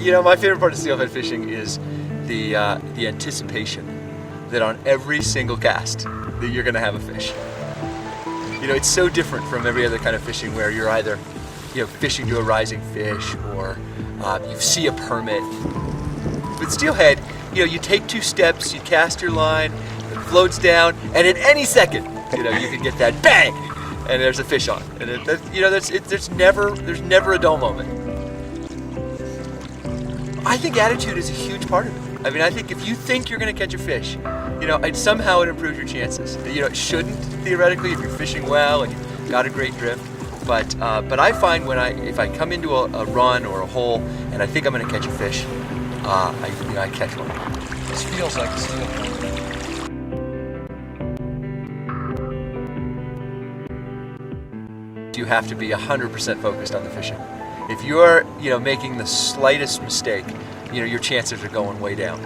You know, my favorite part of steelhead fishing is the anticipation that on every single cast that you're going to have a fish. You know, it's so different from every other kind of fishing where you're either, you know, fishing to a rising fish or you see a permit. With steelhead, you know, you take 2 steps, you cast your line, it floats down, and at any second, you know, you can get that bang, and there's a fish on. And you know, there's never a dull moment. I think attitude is a huge part of it. I mean, I think if you think you're going to catch a fish, you know, somehow it improves your chances. You know, it shouldn't theoretically if you're fishing well and you've got a great drift. But I find if I come into a run or a hole and I think I'm going to catch a fish, I catch one. This feels like a steelhead. You have to be 100% focused on the fishing. If you're, you know, making the slightest mistake, you know, your chances are going way down.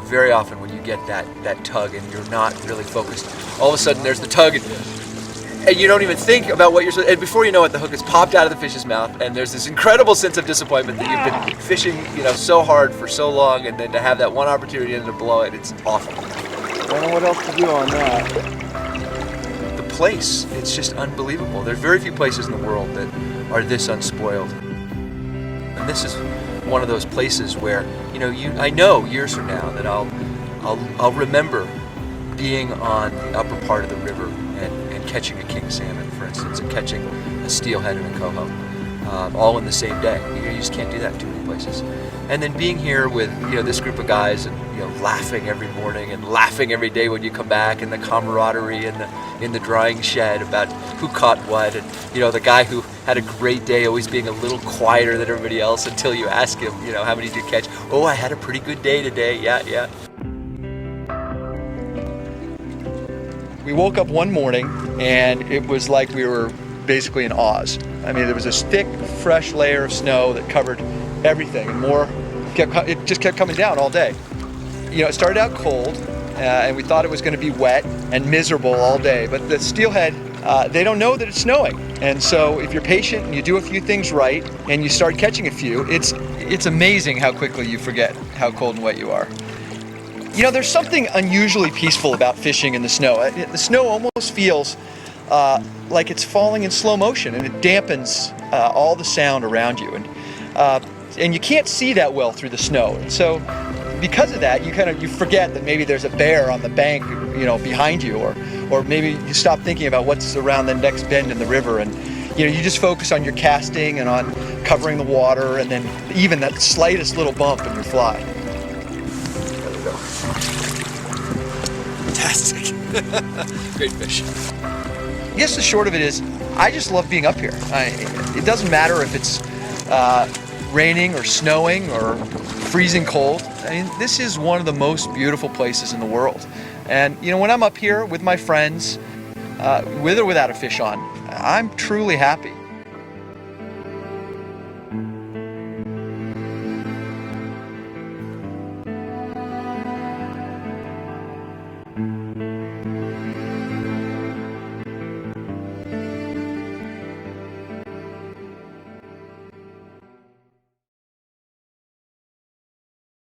Very often when you get that tug and you're not really focused, all of a sudden there's the tug and you don't even think about what you're, and before you know it, the hook is popped out of the fish's mouth and there's this incredible sense of disappointment that you've been fishing, you know, so hard for so long, and then to have that one opportunity and to blow it, it's awful. I don't know what else to do on that. Place. It's just unbelievable. There's very few places in the world that are this unspoiled. And this is one of those places where, you know, I know years from now that I'll remember being on the upper part of the river and catching a king salmon, for instance, and catching a steelhead and a coho, all in the same day. You just can't do that in too many places. And then being here with, you know, this group of guys and, you know, laughing every morning and laughing every day when you come back, and the camaraderie in the drying shed about who caught what, and, you know, the guy who had a great day always being a little quieter than everybody else until you ask him, you know, how many did you catch? Oh, I had a pretty good day today. Yeah. We woke up one morning and it was like we were basically in Oz. I mean, there was this thick, fresh layer of snow that covered everything, and more. It just kept coming down all day. You know, it started out cold, and we thought it was going to be wet and miserable all day. But the steelhead, they don't know that it's snowing, and so if you're patient and you do a few things right, and you start catching a few, it's amazing how quickly you forget how cold and wet you are. You know, there's something unusually peaceful about fishing in the snow. The snow almost feels like it's falling in slow motion, and it dampens all the sound around you. And you can't see that well through the snow. And so because of that, you forget that maybe there's a bear on the bank, you know, behind you, or maybe you stop thinking about what's around the next bend in the river, and you know, you just focus on your casting and on covering the water, and then even that slightest little bump in your fly. There we go. Fantastic. Great fish. I guess the short of it is, I just love being up here. It doesn't matter if it's raining or snowing or freezing cold. I mean, this is one of the most beautiful places in the world. And you know, when I'm up here with my friends, with or without a fish on, I'm truly happy.